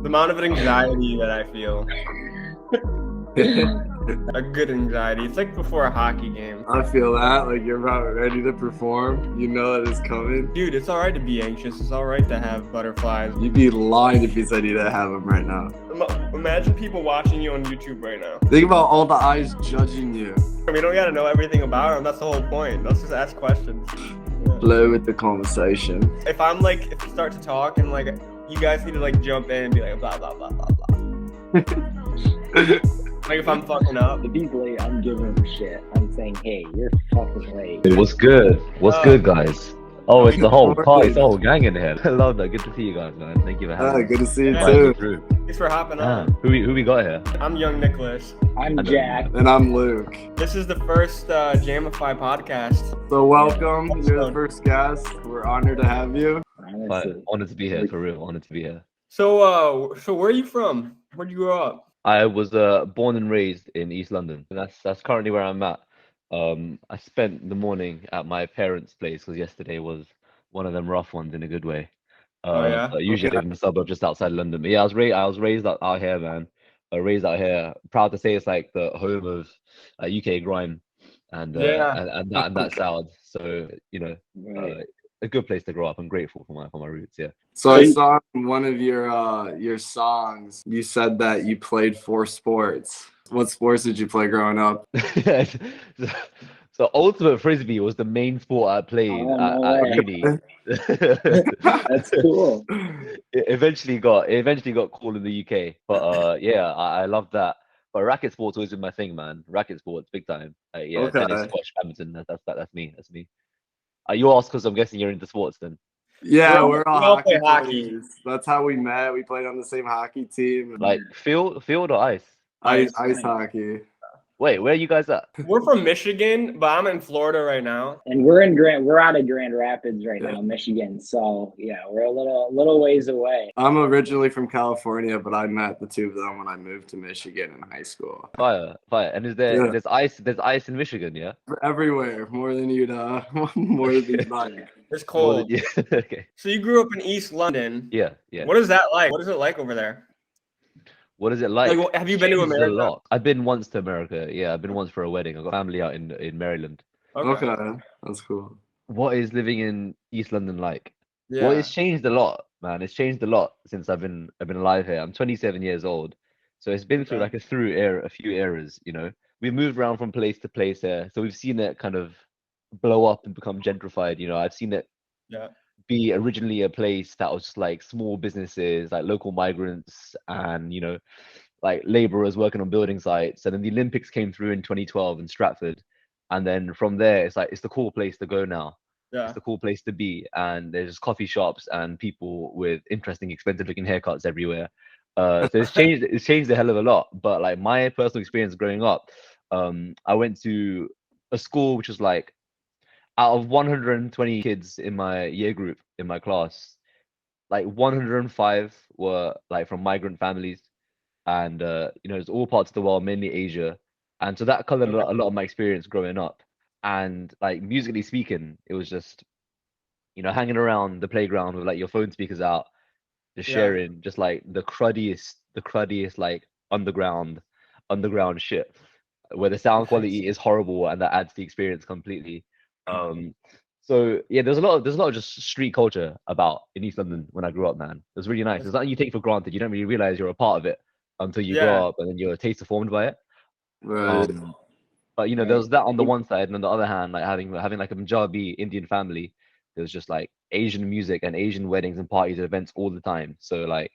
The amount of anxiety that I feel. A good anxiety. It's like before a hockey game. I feel that, like you're about ready to perform. You know that it's coming. Dude, it's alright to be anxious. It's alright to have butterflies. You'd be lying if you said you didn't have them right now. Imagine people watching you on YouTube right now. Think about all the eyes judging you. We don't gotta know everything about them. That's the whole point. Let's just ask questions. Yeah. Flow with the conversation. If you start to talk and like you guys need to like jump in and be like blah blah blah blah blah. Like if I'm fucking up. If he's late, I'm giving him shit. I'm saying, hey, you're fucking late. What's good? What's good, guys? Oh, it's the whole party, it's the whole gang in here. I love that. Good to see you guys, man. Thank you for having me. Good to see you too. Thanks for hopping on. Who we got here? I'm young Nicholas. I'm Jack. And I'm Luke. This is the first Jamify podcast. So welcome. You're the first guest. We're honored to have you. Honored to be here, for real. Honored to be here. So where are you from? Where'd you grow up? I was born and raised in East London. And that's currently where I'm at. I spent the morning at my parents' place because yesterday was one of them rough ones in a good way. I usually live in the suburb just outside London. But yeah, I was raised out here, man. Raised out here. Proud to say it's like the home of UK grime and that sound. So a good place to grow up. I'm grateful for my roots. Yeah. So I saw in one of your songs, you said that you played 4 sports. What sports did you play growing up? So ultimate frisbee was the main sport I played at uni. That's cool. It eventually got cool in the UK, but I love that. But racket sports always been my thing, man. Racket sports, big time. Tennis, squash, badminton. That's me. You asked because I'm guessing you're into sports then. Yeah, we're all play hockey players. That's how we met. We played on the same hockey team. Like field or ice? Ice hockey. Wait, where are you guys at? We're from Michigan, but I'm in Florida right now. And we're out of Grand Rapids right now, Michigan. So yeah, we're a little ways away. I'm originally from California, but I met the two of them when I moved to Michigan in high school. Fire. And there's ice in Michigan, yeah? Everywhere, more than you'd like. It's cold. Okay. So you grew up in East London. Yeah. What is that like? What is it like over there? What is it like? Have you been to America? A lot. I've been once to America. Yeah, I've been once for a wedding. I've got family out in Maryland. Okay, that's cool. What is living in East London like? Yeah. Well, it's changed a lot, man. It's changed a lot since I've been alive here. I'm 27 years old, so it's been through a few eras. You know, we've moved around from place to place here, so we've seen it kind of blow up and become gentrified. You know, I've seen it be originally a place that was just like small businesses, like local migrants and, like laborers working on building sites. And then the Olympics came through in 2012 in Stratford. And then from there, it's like, it's the cool place to go now. Yeah. It's the cool place to be. And there's coffee shops and people with interesting, expensive looking haircuts everywhere. So it's changed a hell of a lot. But like my personal experience growing up, I went to a school which was like, out of 120 kids in my year group, in my class, like 105 were like from migrant families. And, it's all parts of the world, mainly Asia. And so that colored a lot of my experience growing up. And like musically speaking, it was just, hanging around the playground with like your phone speakers out, just sharing just like the cruddiest like underground shit where the sound quality is horrible and that adds to the experience completely. So yeah, there's a lot of just street culture about in East London when I grew up, man. It was really nice. It's something you take for granted. You don't really realize you're a part of it until you grow up and then your taste is formed by it. Right. But there was that on the one side, and on the other hand, like having like a Punjabi Indian family, there was just like Asian music and Asian weddings and parties and events all the time. So like,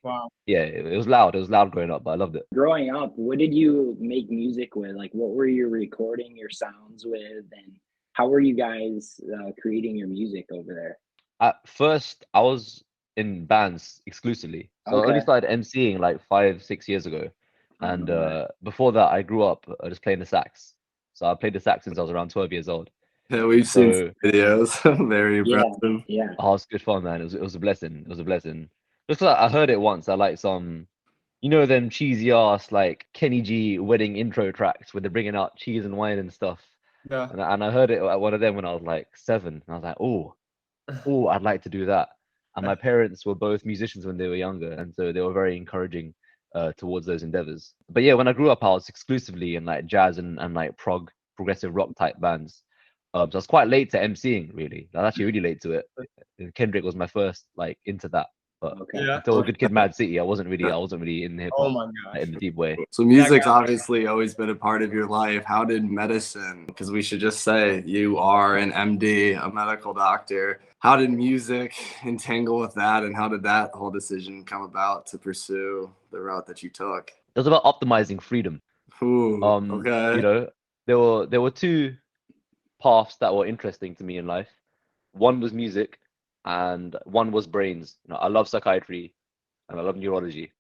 it was loud. It was loud growing up, but I loved it. Growing up, what did you make music with? Like, what were you recording your sounds with, and how were you guys creating your music over there? At first, I was in bands exclusively. So I only started emceeing like 5-6 years ago. And before that, I grew up just playing the sax. So I played the sax since I was around 12 years old. Yeah, we've seen videos. Very impressive. Yeah. Oh, it's good fun, man. It was a blessing. It was a blessing. Just 'cause I heard it once. I like some, them cheesy ass like Kenny G wedding intro tracks where they're bringing out cheese and wine and stuff. Yeah. And I heard it at one of them when I was like 7. And I was like, oh, I'd like to do that. And my parents were both musicians when they were younger, and so they were very encouraging towards those endeavors. But yeah, when I grew up, I was exclusively in like jazz and like progressive rock type bands. So I was quite late to emceeing, really. I was actually really late to it. And Kendrick was my first like into that. But Okay. Yeah. until Good Kid, Mad City, I wasn't really in hip Oh hop my like, gosh. in the deep way. So music's obviously always been a part of your life. How did medicine, because we should just say you are an MD, a medical doctor. How did music entangle with that, and how did that whole decision come about to pursue the route that you took? It was about optimizing freedom. Ooh, You okay. know, there were two paths that were interesting to me in life. One was music, and one was brains. You know, I love psychiatry and I love neurology,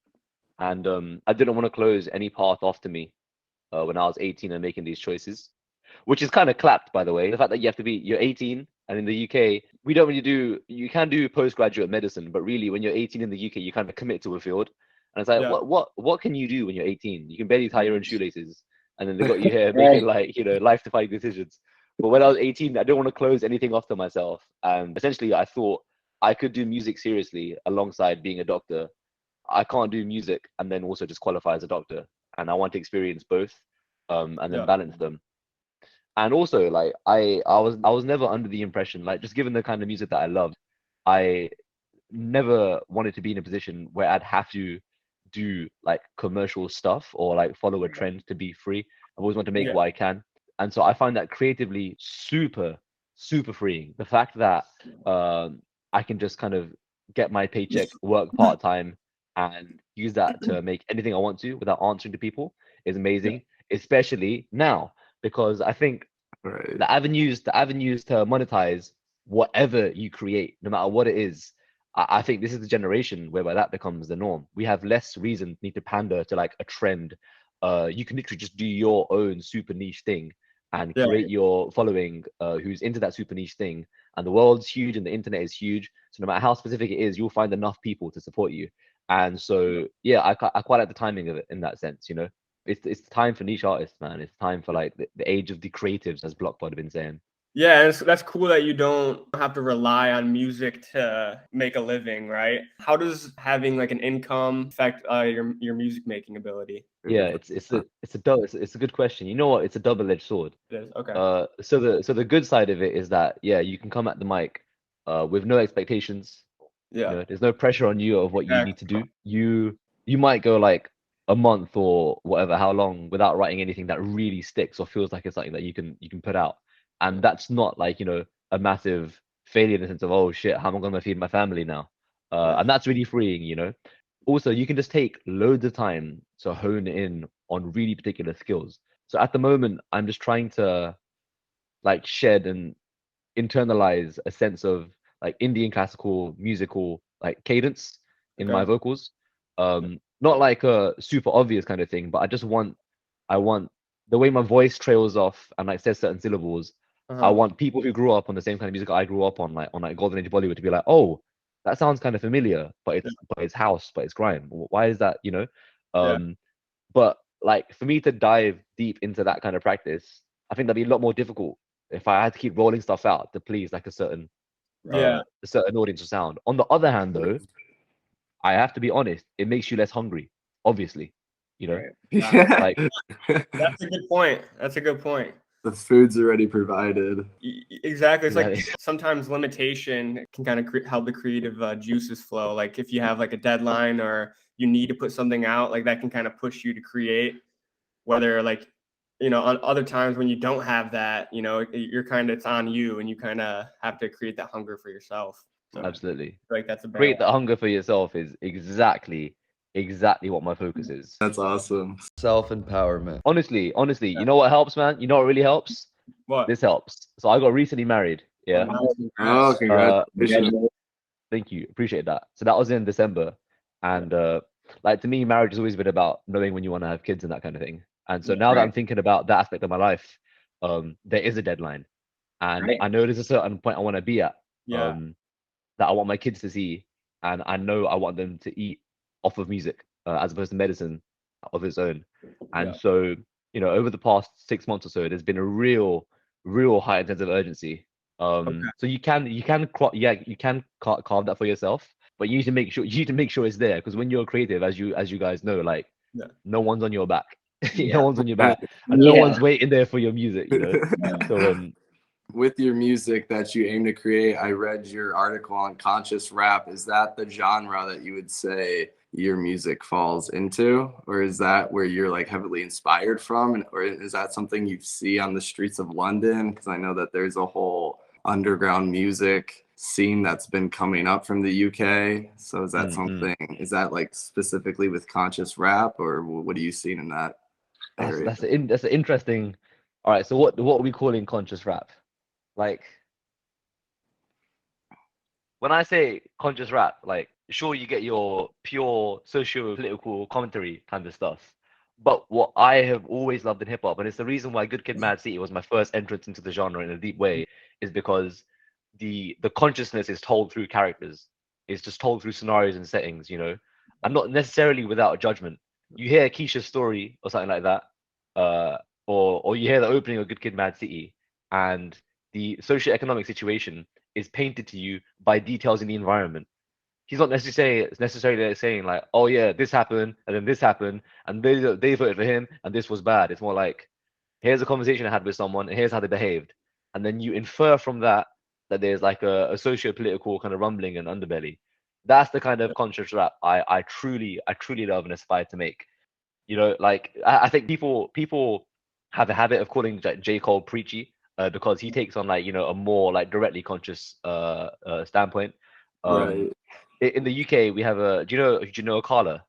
and I didn't want to close any path off to me when I was 18 and making these choices, which is kind of clapped, by the way. The fact that you're 18, and in the UK, we don't really you can do postgraduate medicine, but really, when you're 18 in the UK, you kind of commit to a field. And it's like, Yeah. what can you do when you're 18? You can barely tie your own shoelaces, and then they got you here Right. making like life-defining decisions. But when I was 18, I didn't want to close anything off to myself, and essentially, I thought I could do music seriously alongside being a doctor. I can't do music and then also just qualify as a doctor, and I want to experience both, and then Yeah. balance them. And also, like I was never under the impression, like just given the kind of music that I loved, I never wanted to be in a position where I'd have to do like commercial stuff or like follow a trend to be free. I always want to make Yeah. what I can, and so I find that creatively super freeing. The fact that I can just kind of get my paycheck, work part time, and use that to make anything I want to without answering to people is amazing, especially now, because I think Right. the avenues to monetize whatever you create, no matter what it is. I think this is the generation whereby that becomes the norm. We have less reason need to pander to like a trend. You can literally just do your own super niche thing and Yeah. create your following who's into that super niche thing. And the world's huge and the internet is huge. So no matter how specific it is, you'll find enough people to support you. And so yeah, I quite like the timing of it in that sense. It's time for niche artists, man. It's time for like the age of the creatives, as Blockbot have been saying. Yeah, and that's cool that you don't have to rely on music to make a living, right? How does having like an income affect your music making ability? Yeah, it's a good question. You know what? It's a double-edged sword. It is. Okay. So the good side of it is that yeah, you can come at the mic with no expectations. Yeah. There's no pressure on you of what you need to Exactly. do. You might go like a month or whatever, how long, without writing anything that really sticks or feels like it's something that you can put out. And that's not like, a massive failure in the sense of, oh shit, how am I gonna feed my family now? And that's really freeing. Also, you can just take loads of time to hone in on really particular skills. So at the moment, I'm just trying to like shed and internalize a sense of like Indian classical musical like cadence in my Okay. vocals. Not like a super obvious kind of thing, but I want the way my voice trails off and like says certain syllables. I Uh-huh. want people who grew up on the same kind of music I grew up on like Golden Age Bollywood to be like, oh, that sounds kind of familiar, but it's house, but it's grime. Why is that? Yeah. But like for me to dive deep into that kind of practice, I think that'd be a lot more difficult if I had to keep rolling stuff out to please like Yeah. a certain audience or sound. On the other hand, though, I have to be honest, it makes you less hungry, obviously. Right. Yeah. Like That's a good point. That's a good point. The food's already provided. Exactly. It's like exactly. sometimes limitation can kind of help the creative juices flow. Like if you have like a deadline or you need to put something out, like that can kind of push you to create. Whether like, on other times when you don't have that, you're kind of, it's on you and you kind of have to create that hunger for yourself. So Absolutely. like that's a Create balance. that hunger for yourself is exactly what my focus is. That's awesome. Self-empowerment. Honestly, you know what helps, man? You know what really helps? What? This helps. So I got recently married. Yeah. Oh, congratulations. Congratulations. Thank you. Appreciate that. So that was in December. And like to me, marriage has always been about knowing when you want to have kids and that kind of thing. And so now that I'm Right. thinking about that aspect of my life, there is a deadline. And Right. I know there's a certain point I want to be at Yeah. that I want my kids to see. And I know I want them to eat off of music as opposed to medicine of its own. And Yeah. so, over the past 6 months or so, there's been a real high sense of urgency. Okay. So you can carve that for yourself. but you need to make sure it's there, because when you're creative, as you guys know, like Yeah. no one's on your back. Yeah. No one's on your back, and no Yeah. one's waiting there for your music, you know. So With your music that you aim to create, I read your article on conscious rap. Is that the genre that you would say your music falls into, or is that where you're like heavily inspired from, or is that something you see on the streets of London? Because I know that there's a whole underground music scene that's been coming up from the UK. So is that something? Is that like specifically with conscious rap, or what are you seeing in that area? that's an interesting. All right, so what are we calling conscious rap? Like, when I say conscious rap, like, sure, you get your pure socio-political commentary kind of stuff. But what I have always loved in hip hop, and it's the reason why Good Kid, Mad City was my first entrance into the genre in a deep way, is because the consciousness is told through characters. It's just told through scenarios and settings, you know, and not necessarily without judgment. You hear Keisha's story or something like that, or you hear the opening of Good Kid, Mad City, and the socioeconomic situation is painted to you by details in the environment. He's not necessarily saying like, oh yeah, this happened and then this happened and they voted for him and this was bad. It's more like, here's a conversation I had with someone and here's how they behaved, and then you infer from that that there's like a socio-political kind of rumbling and underbelly. That's the kind of conscious rap I truly love and aspire to make. You know, like I think people have a habit of calling J. Cole preachy, because he takes on, like, you know, a more like directly conscious standpoint. Right. In the UK, we have do you know Akala?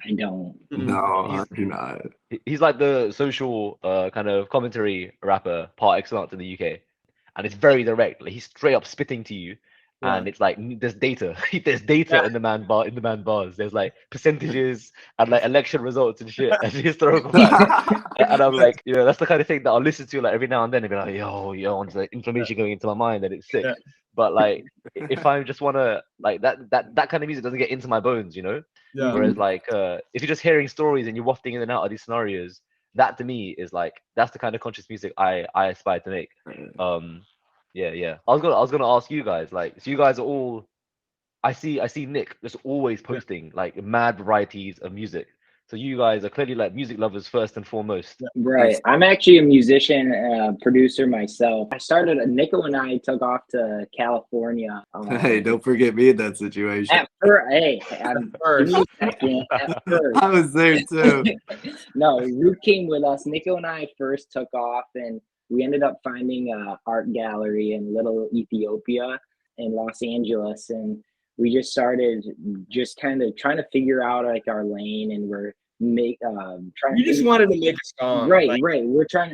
I don't. No, He's- I do not. He's like the social kind of commentary rapper par excellence in the UK, and it's very direct. Like, he's straight up spitting to you, and it's like there's data. There's data in the man bars. There's like percentages and like election results and shit and historical facts. And I'm like, you know, that's the kind of thing that I'll listen to like every now and then and be like, yo, and like information going into my mind and it's sick. Yeah. But like, if I just wanna like that kind of music doesn't get into my bones, you know. Yeah. Whereas like, if you're just hearing stories and you're wafting in and out of these scenarios, that to me is like, that's the kind of conscious music I aspire to make. Yeah. I was gonna ask you guys, like, so you guys are all. I see Nick just always posting like mad varieties of music. So you guys are clearly like music lovers first and foremost. Right. I'm actually a musician, producer myself. Nico and I took off to California. Hey, don't forget me in that situation. At first, give me a second. At first. I was there too. No, Root came with us. Nico and I first took off, and we ended up finding an art gallery in Little Ethiopia in Los Angeles, and we just started kind of trying to figure out like our lane, and we're trying. You just wanted to make a song, right? like, Right.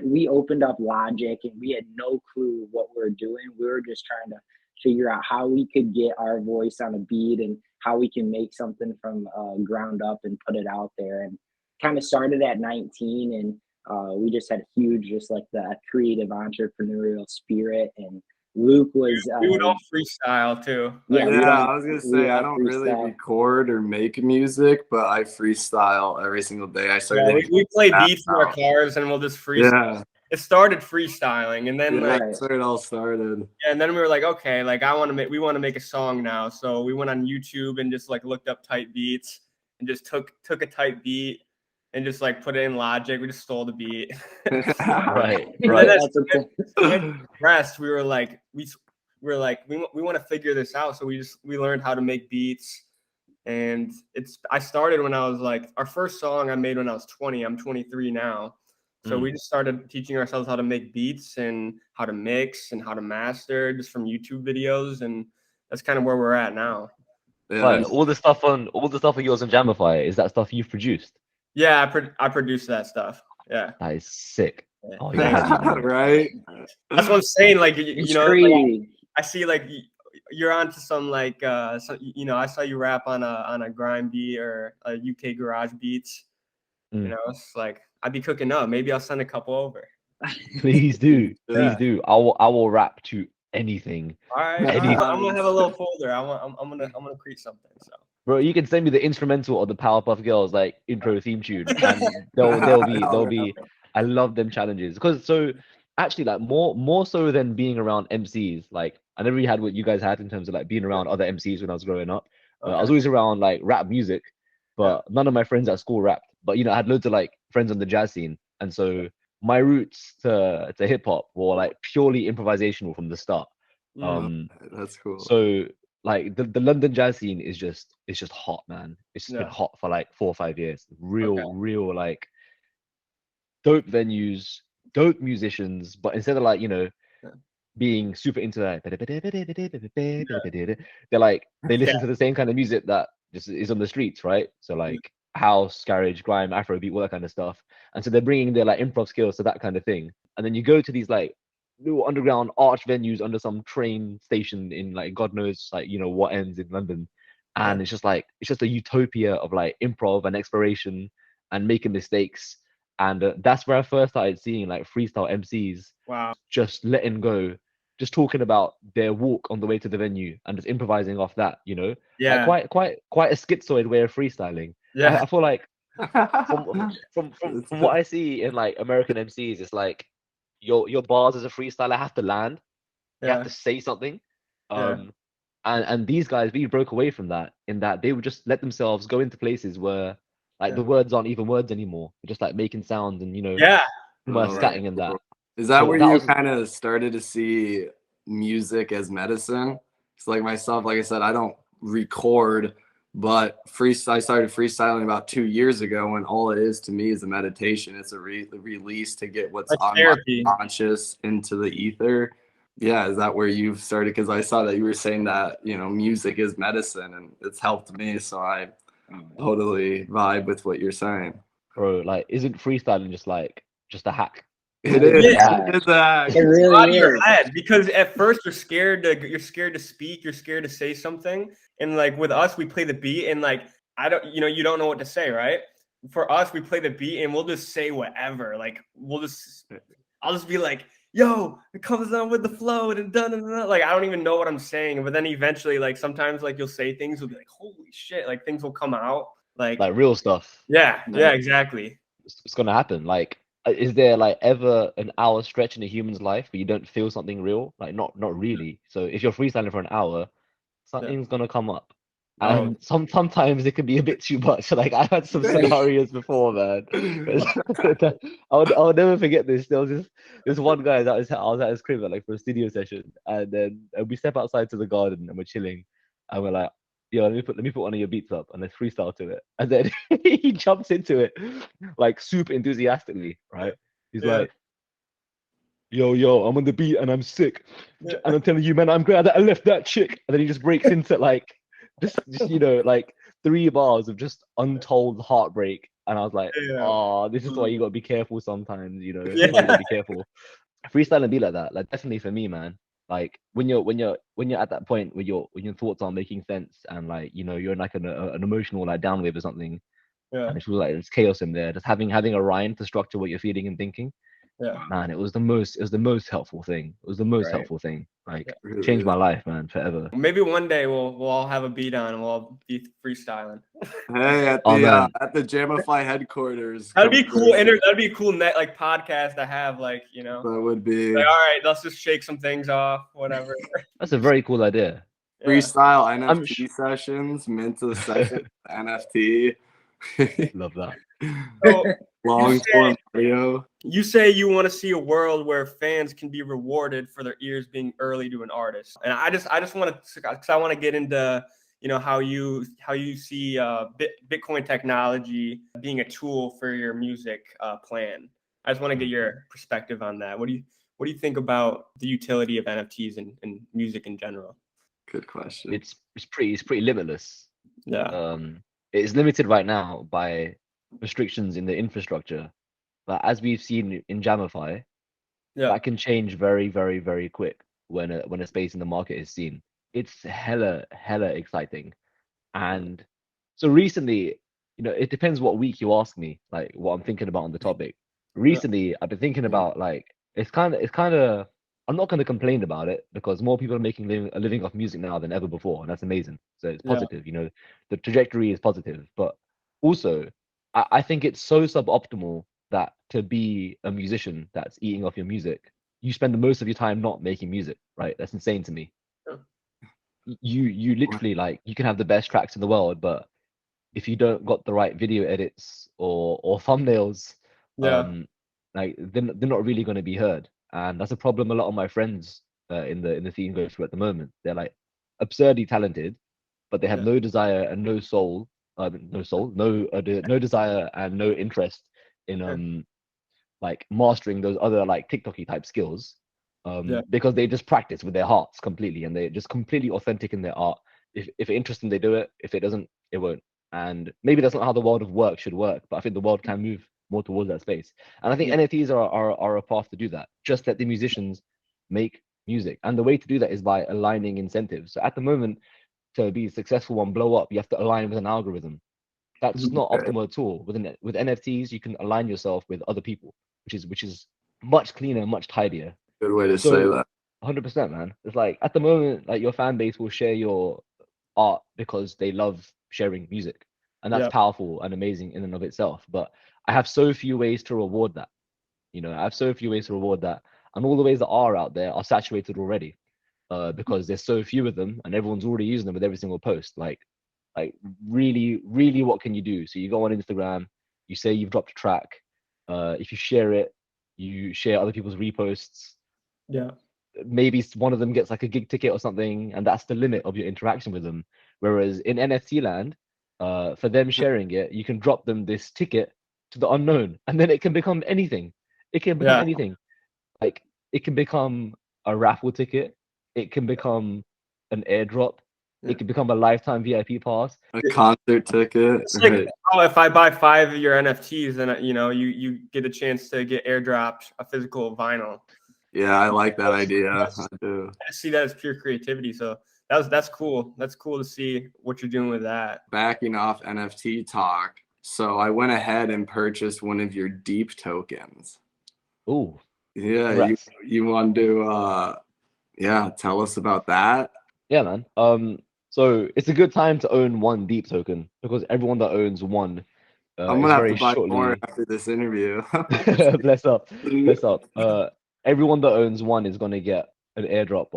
We opened up Logic, and we had no clue what we were doing. We were just trying to figure out how we could get our voice on a beat and how we can make something from ground up and put it out there. And kind of started at 19, and we just had huge, just like the creative entrepreneurial spirit. And Luke was we would all freestyle too. Yeah, Yeah, I was gonna say I don't really freestyle. record or make music, but I freestyle every single day. I started. We play that beats in our out. cars and we'll just freestyle. Yeah, It started freestyling, and then yeah, like, that's where it all started. and then we were like, okay, like we want to make a song now. So we went on YouTube and just like looked up type beats and just took a type beat and just like put it in Logic. We just stole the beat. Right. And Right. then as rest, we were like, we want to figure this out. So we learned how to make beats. And I started when I was like, our first song I made when I was 20. I'm 23 now. So we just started teaching ourselves how to make beats and how to mix and how to master just from YouTube videos. And that's kind of where we're at now. Yeah, Right. All the stuff on yours on Jamify, is that stuff you've produced? Yeah, I produced that stuff. Yeah. That is sick. Yeah. Oh, yeah. right. That's what I'm saying. Like, It's you know, crazy. like, I see like you're onto some like, you know, I saw you rap on a grime beat or a UK garage beats. You know, it's like, I'd be cooking up. Maybe I'll send a couple over. Please do. Please Yeah. do. I will rap to anything. All right. Any- I'm gonna have a little folder. I'm gonna create something. So. Bro, you can send me the instrumental of the Powerpuff Girls like intro theme tune, and they'll be. I love them challenges because so actually like more so than being around MCs. Like I never really had what you guys had in terms of like being around other MCs when I was growing up. I was always around like rap music, but none of my friends at school rapped. But I had loads of like friends on the jazz scene, and so my roots to hip hop were like purely improvisational from the start. That's cool. So like the London jazz scene is just hot, man. It's just been hot for like 4 or 5 years. Real like dope venues, dope musicians, but instead of like being super into that, they're like they listen to the same kind of music that just is on the streets, right? So like house, garage, grime, Afrobeat, all that kind of stuff. And so they're bringing their like improv skills to that kind of thing. And then you go to these like little underground arch venues under some train station in like God knows like what ends in London, and it's just a utopia of like improv and exploration and making mistakes. And that's where I first started seeing like freestyle MCs just letting go, just talking about their walk on the way to the venue and just improvising off that, like quite a schizoid way of freestyling. I feel like from what I see in like American MCs, it's like your bars as a freestyler have to land, you have to say something. And these guys really broke away from that, in that they would just let themselves go into places where like the words aren't even words anymore. They're just like making sounds and scatting in that. Is that where you kind of started to see music as medicine? It's like myself, like I said, I don't record, but I started freestyling about 2 years ago, and all it is to me is a meditation. It's a release to get what's on my conscious into the ether. Yeah, is that where you've started? Because I saw that you were saying that music is medicine, and it's helped me. So I totally vibe with what you're saying, bro. Like, isn't freestyling just a hack? It is. It really your is. head, because at first you're scared to speak, you're scared to say something, and like with us, we play the beat, and like you don't know what to say, right? For us, we play the beat, and we'll just say whatever. Like I'll just be like, "Yo, it comes on with the flow," and like I don't even know what I'm saying, but then eventually, like sometimes, like you'll say things, will be like, "Holy shit!" Like things will come out, like real stuff. Yeah, exactly. It's gonna happen. Like, is there like ever an hour stretch in a human's life where you don't feel something real? Like not really. So if you're freestyling for an hour, something's gonna come up. And sometimes it can be a bit too much. Like I've had some scenarios before, man. I'll never forget this. There was this one guy that I was at his crib like for a studio session, and then we step outside to the garden and we're chilling, and we're like, "Yo, let me put one of your beats up," and let's freestyle to it. And then he jumps into it like super enthusiastically, right? He's like, yo, I'm on the beat and I'm sick, and I'm telling you, man, I'm glad that I left that chick. And then he just breaks into like just like 3 bars of just untold heartbreak, and I was like, oh, this is why you gotta be careful sometimes. This is why you gotta be careful. Freestyling be like that, like definitely for me, man. Like when you're at that point where your thoughts aren't making sense, and like you're in like an emotional like downwave or something, and it feels like there's chaos in there. Just having a rhyme to structure what you're feeling and thinking. Man, it was the most helpful thing. It was the most helpful thing. Like changed my life, man, forever. Maybe one day we'll all have a beat on and we'll all be freestyling. Hey, at the Jamify headquarters. That'd be cool. That'd be a cool like podcast to have. Like that would be. Like, all right, let's just shake some things off. Whatever. That's a very cool idea. Freestyle NFT sessions, minted sessions, NFT. Love that. So, long form video. You say you want to see a world where fans can be rewarded for their ears being early to an artist, and I just want to, because I want to get into how you see Bitcoin technology being a tool for your music plan. I just want to get your perspective on that. What do you think about the utility of NFTs and music in general? Good question. It's pretty limitless. Yeah. It's limited right now by restrictions in the infrastructure, but as we've seen in Jamify, that can change very, very, very quick when a space in the market is seen. It's hella exciting. And so recently, it depends what week you ask me, like what I'm thinking about on the topic. Recently, I've been thinking about like it's kind of I'm not going to complain about it, because more people are making a living off music now than ever before, and that's amazing. So it's positive, the trajectory is positive. But also, I think it's so suboptimal that to be a musician that's eating off your music, you spend the most of your time not making music, right? That's insane to me. you literally like you can have the best tracks in the world, but if you don't got the right video edits or thumbnails, Yeah. like they're not really going to be heard, and that's a problem a lot of my friends in the scene go through at the moment. They're like absurdly talented, but they have Yeah. no desire and no soul, no desire and no interest in Yeah. like mastering those other like TikToky type skills, Yeah. because they just practice with their hearts completely and they're just completely authentic in their art. If it interests them, they do it. If it doesn't, it won't. And maybe that's not how the world of work should work, but I think the world can move more towards that space. And I think Yeah. NFTs are a path to do that. Just let the musicians make music, and the way to do that is by aligning incentives. So at the moment, to be successful and blow up, you have to align with an algorithm. That's just not Okay. optimal at all. With NFTs, you can align yourself with other people, which is much cleaner, much tidier. Good way to say So that. 100%, man. It's like at the moment, like your fan base will share your art because they love sharing music, and that's Yeah. powerful and amazing in and of itself. But I have so few ways to reward that. I have so few ways to reward that, and all the ways that are out there are saturated already, because there's so few of them, and everyone's already using them with every single post. Like really, really, what can you do? So you go on Instagram, you say you've dropped a track. If you share it, you share other people's reposts. Yeah. Maybe one of them gets like a gig ticket or something, and that's the limit of your interaction with them. Whereas in NFT land, for them sharing it, you can drop them this ticket to the unknown, and then it can become anything. It can become Yeah. anything. Like it can become a raffle ticket. It can become an airdrop. Yeah. It can become a lifetime VIP pass. A concert ticket. It's like, Right. oh, if I buy 5 of your NFTs, then you get a chance to get airdropped a physical vinyl. Yeah, I like that idea. I do. I see that as pure creativity. So that's cool. That's cool to see what you're doing with that. Backing off NFT talk. So I went ahead and purchased one of your deep tokens. Ooh, Yeah, congrats. you want to tell us about that? Yeah, man. So it's a good time to own one deep token because everyone that owns one I'm is gonna have to very buy more shortly. after this interview. Bless up, bless up. Everyone that owns one is gonna get an airdrop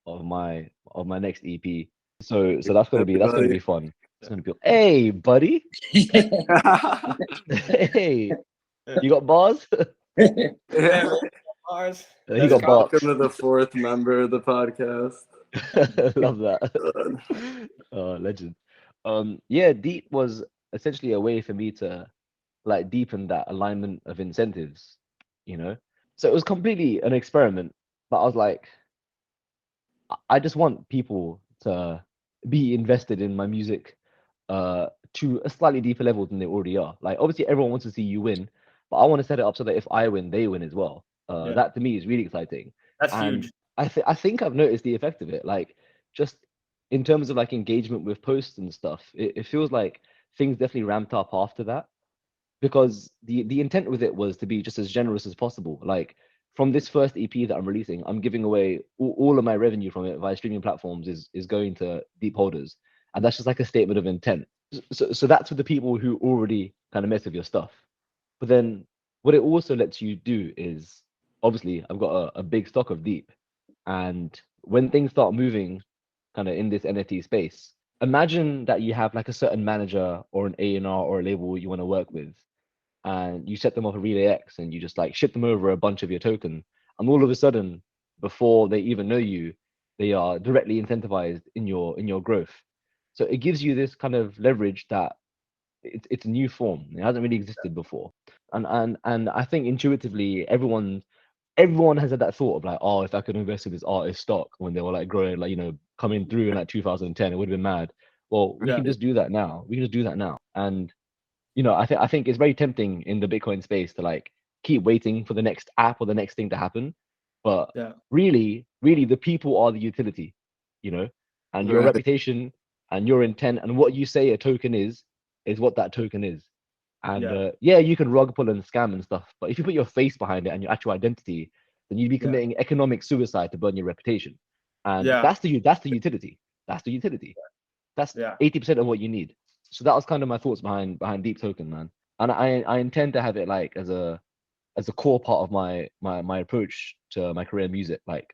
of my next EP. So that's gonna be Everybody. fun. It's gonna be, hey, buddy. Hey, you got bars? Yeah, Mars. He That's got Welcome box. to the fourth member of the podcast. Love that. Legend. Yeah, Deep was essentially a way for me to like deepen that alignment of incentives, you know? So it was completely an experiment, but I was like, I just want people to be invested in my music to a slightly deeper level than they already are. Like obviously everyone wants to see you win, but I want to set it up so that if I win, they win as well. Yeah. That to me is really exciting. That's And huge. I think I've noticed the effect of it. Like just in terms of like engagement with posts and stuff, it feels like things definitely ramped up after that because the intent with it was to be just as generous as possible. Like from this first EP that I'm releasing, I'm giving away all of my revenue from it via streaming platforms is going to deep holders, and that's just like a statement of intent. So that's for the people who already kind of mess with your stuff. But then what it also lets you do is obviously I've got a big stock of deep, and when things start moving kind of in this NFT space, imagine that you have like a certain manager or an A&R or a label you want to work with, and you set them up a Relay X and you just like ship them over a bunch of your token. And all of a sudden, before they even know you, they are directly incentivized in your growth. So it gives you this kind of leverage that it's a new form. It hasn't really existed before. And I think intuitively everyone has had that thought of like, oh, if I could invest in this artist stock when they were like growing, like coming through in like 2010, it would have been mad. Well, we Yeah. can just do that now. We can just do that now. And I think it's very tempting in the Bitcoin space to like keep waiting for the next app or the next thing to happen. But Yeah. really, really the people are the utility, you know, and your Right. reputation and your intent and what you say a token is what that token is. And Yeah. yeah, you can rug pull and scam and stuff, but if you put your face behind it and your actual identity, then you'd be Yeah. committing economic suicide to burn your reputation. And Yeah. that's the utility. That's the utility. That's Yeah. 80% of what you need. So that was kind of my thoughts behind Deep Token, man. And I intend to have it like as a core part of my approach to my career in music, like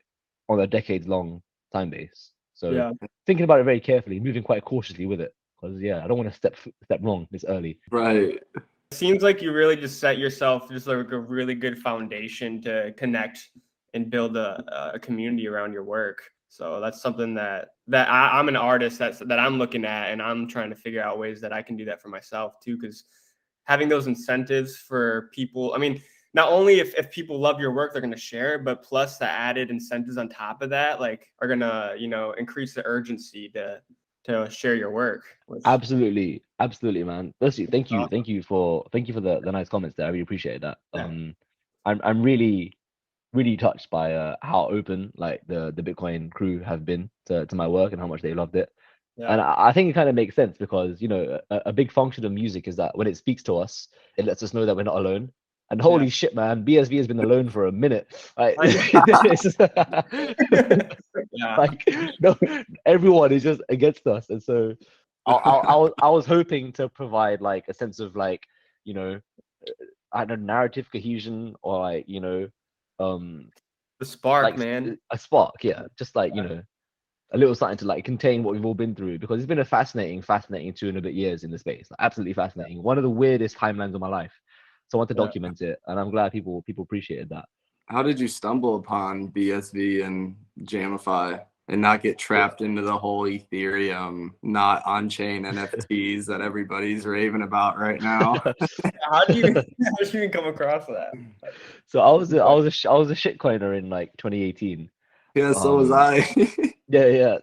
on a decades long time base. So Yeah. thinking about it very carefully, moving quite cautiously with it, because I don't want to step wrong this early. Right. It seems like you really just set yourself just like a really good foundation to connect and build a community around your work. So that's something that I'm an artist that I'm looking at, and I'm trying to figure out ways that I can do that for myself too. Because having those incentives for people, I mean, not only if people love your work, they're going to share, but plus the added incentives on top of that, like, are going to, increase the urgency to share your work. Absolutely, man. Firstly, thank you, Awesome. for the nice comments there. I really appreciate that. I'm really touched by how open like the Bitcoin crew have been to my work and how much they loved it. Yeah. And I think it kind of makes sense because a big function of music is that when it speaks to us, it lets us know that we're not alone. And holy shit, man, BSV has been alone for a minute. Like, it's just, Yeah. like no, everyone is just against us, and so I was hoping to provide like a sense of like I don't know, narrative cohesion or like The spark, like man. a spark, yeah, just like a little something to like contain what we've all been through, because it's been a fascinating 2.5 years in the space, like, absolutely fascinating, one of the weirdest timelines of my life. So I want to Yeah. document it, and I'm glad people appreciated that. How did you stumble upon BSV and Jamify and not get trapped into the whole Ethereum, not on-chain NFTs that everybody's raving about right now? How do you even come across that? So I was a shitcoiner in like 2018. Yeah, so was I. Yeah.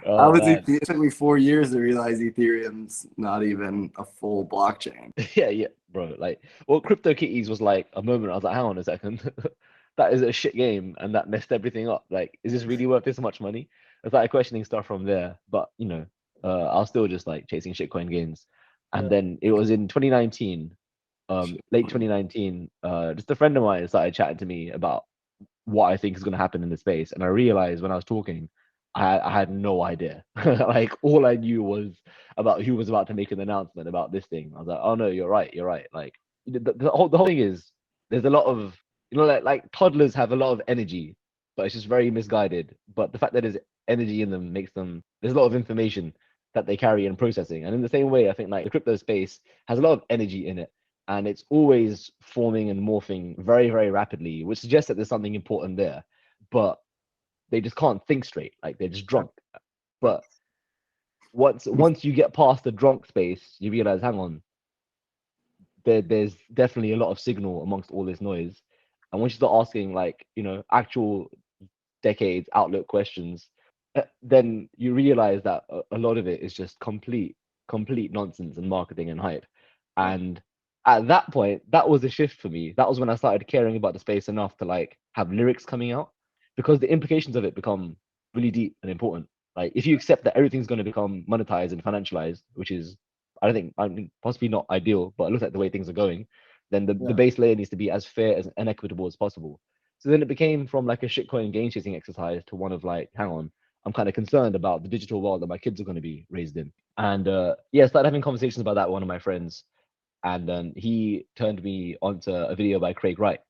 Oh man. It took me 4 years to realize Ethereum's not even a full blockchain. Yeah, bro. Like, well, CryptoKitties was like a moment. I was like, hang on a second, that is a shit game, and that messed everything up. Like, is this really worth this much money? I started questioning stuff from there, but I was still just like chasing shitcoin gains. And then it was in 2019, late 2019, just a friend of mine started chatting to me about what I think is going to happen in the space, and I realized when I was talking, I had no idea. Like, all I knew was about who was about to make an announcement about this thing. I was like, oh no, you're right. Like, the whole thing is, there's a lot of like toddlers have a lot of energy, but it's just very misguided. But the fact that there's energy in them makes them, there's a lot of information that they carry in processing. And in the same way, I think like the crypto space has a lot of energy in it, and it's always forming and morphing very, very rapidly, which suggests that there's something important there. But they just can't think straight, like they're just drunk. But once you get past the drunk space, you realize, hang on, there's definitely a lot of signal amongst all this noise. And once you start asking like actual decades outlook questions, then you realize that a lot of it is just complete nonsense and marketing and hype. And at that point, that was a shift for me. That was when I started caring about the space enough to like have lyrics coming out, because the implications of it become really deep and important. Like, if you accept that everything's going to become monetized and financialized, which is, I think possibly not ideal, but it looks like the way things are going, then the base layer needs to be as fair and equitable as possible. So then it became from like a shitcoin game chasing exercise to one of like, hang on, I'm kind of concerned about the digital world that my kids are going to be raised in. And started having conversations about that with one of my friends. And then he turned me onto a video by Craig Wright,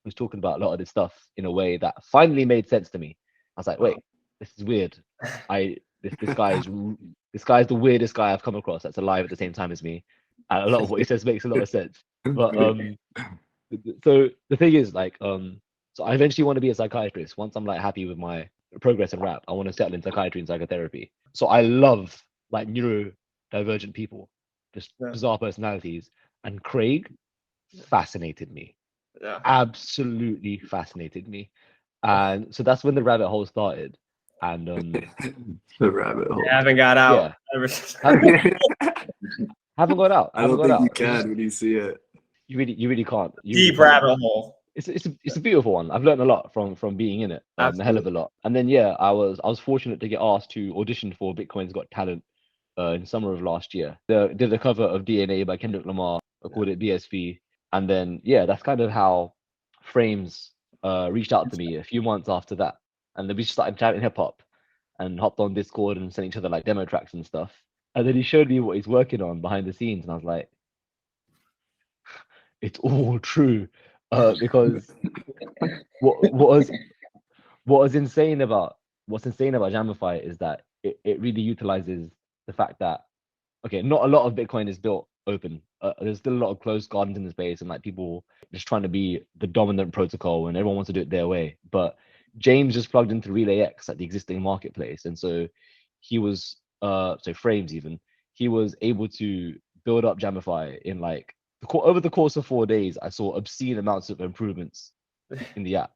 who's talking about a lot of this stuff in a way that finally made sense to me. I was like, wait, this is weird. This guy's the weirdest guy I've come across that's alive at the same time as me. And a lot of what he says makes a lot of sense. But so the thing is, like, so I eventually want to be a psychiatrist. Once I'm like happy with my progress in rap, I want to settle in psychiatry and psychotherapy. So I love like neurodivergent people, just bizarre personalities. And Craig fascinated me. Yeah. Absolutely fascinated me. And so that's when the rabbit hole started. And the rabbit hole. I haven't got out. Yeah. Haven't got out. I don't think you can when you see it. You really can't. Deep rabbit hole. It's a beautiful one. I've learned a lot from being in it. A hell of a lot. And then I was fortunate to get asked to audition for Bitcoin's Got Talent in summer of last year. Did a cover of DNA by Kendrick Lamar. I called it BSV. And then that's kind of how Frames reached out to me a few months after that. And then we started chatting hip hop and hopped on Discord and sent each other like demo tracks and stuff. And then he showed me what he's working on behind the scenes, and I was like, it's all true. Because what was insane about what's insane about Jamify is that it really utilizes the fact that, okay, not a lot of Bitcoin is built open. There's still a lot of closed gardens in the space, and like people just trying to be the dominant protocol, and everyone wants to do it their way. But James just plugged into Relay X at the existing marketplace, and so he was so Frames even, he was able to build up Jamify in like over the course of 4 days. I saw obscene amounts of improvements in the app,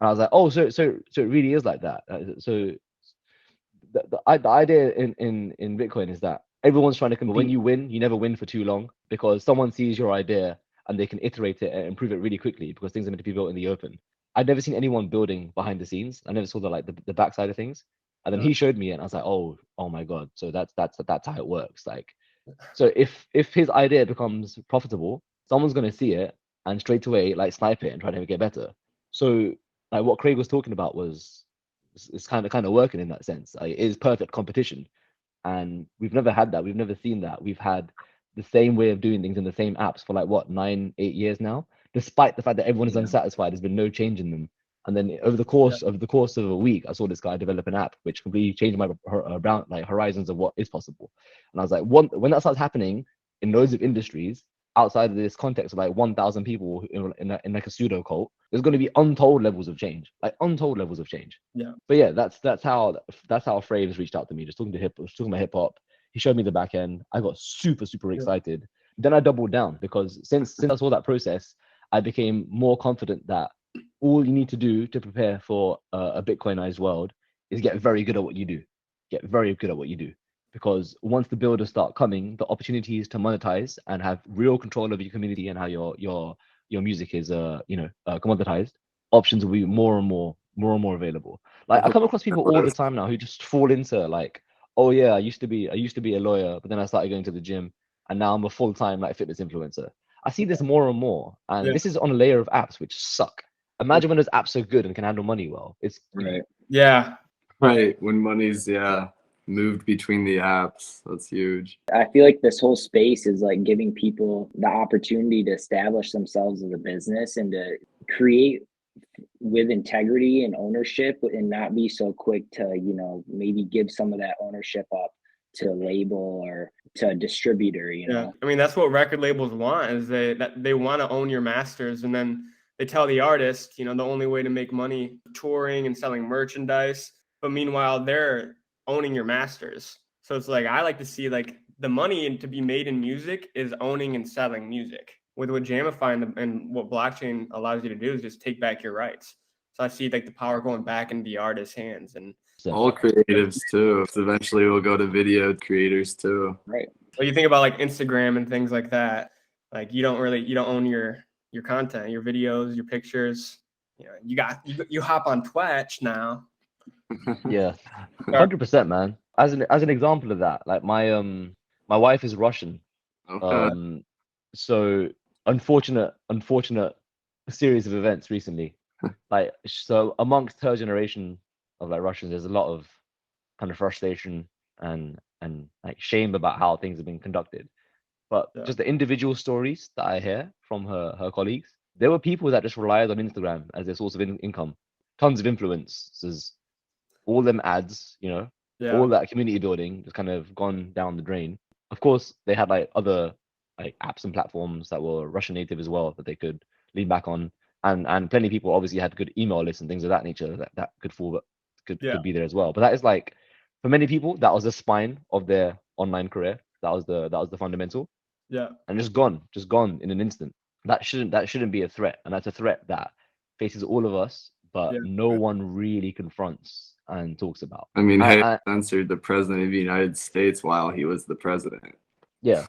and I was like, oh, so it really is like that. So the idea in Bitcoin is that everyone's trying to compete. When you win, you never win for too long, because someone sees your idea and they can iterate it and improve it really quickly, because things are meant to be built in the open. I'd never seen anyone building behind the scenes. I never saw the backside of things. And then he showed me it, and I was like, oh my god. So that's how it works. Like, so if his idea becomes profitable, someone's gonna see it and straight away like snipe it and try to get better. So like what Craig was talking about was it's kind of working in that sense. Like, it is perfect competition, and we've never had that. We've never seen that. We've had the same way of doing things in the same apps for like what 9-8 years now, despite the fact that everyone is unsatisfied. There's been no change in them. And then over the course of a week, I saw this guy develop an app which completely changed my horizons of what is possible. And I was like, when that starts happening in loads of industries outside of this context of like 1,000 people in like a pseudo cult, there's going to be untold levels of change, Yeah. But yeah, that's how Fraves reached out to me, just talking about hip hop. He showed me the back end. I got super excited. Then I doubled down, because since I saw that process, I became more confident that all you need to do to prepare for a Bitcoinized world is get very good at what you do. Because once the builders start coming, the opportunities to monetize and have real control of your community and how your music is commoditized, options will be more and more available. Like, I come across people all the time now who just fall into like, oh yeah, I used to be a lawyer, but then I started going to the gym, and now I'm a full-time like fitness influencer. I see this more and more, and this is on a layer of apps which suck. Imagine when those apps are good and can handle money well. It's Right. Yeah. Right. When money's moved between the apps, that's huge. I feel like this whole space is like giving people the opportunity to establish themselves as a business and to create with integrity and ownership, and not be so quick to, maybe give some of that ownership up to a label or to a distributor, know. I mean, that's what record labels want, is they want to own your masters, and then they tell the artist, the only way to make money touring and selling merchandise. But meanwhile, they're owning your masters. So it's like, I like to see like the money to be made in music is owning and selling music. With what Jamify and what blockchain allows you to do is just take back your rights. So I see like the power going back into the artist's hands, and all creatives too. Eventually we'll go to video creators too. Right. Well, you think about like Instagram and things like that. Like you don't own your content, your videos, your pictures. You hop on Twitch now. Yeah, 100%, man. As an example of that, like my wife is Russian. Okay. So unfortunate series of events recently. Like, so amongst her generation of like Russians, there's a lot of kind of frustration and like shame about how things have been conducted. But just the individual stories that I hear from her colleagues, there were people that just relied on Instagram as their source of income. Tons of influencers, all them ads, all that community building just kind of gone down the drain. Of course, they had like other like apps and platforms that were Russian native as well that they could lean back on, and plenty of people obviously had good email lists and things of that nature that could be there as well. But that is like, for many people, that was the spine of their online career. That was the fundamental. Yeah. And just gone in an instant. That shouldn't be a threat, and that's a threat that faces all of us, but no one really confronts and talks about. I mean, I censored the president of the United States while he was the president. Yeah.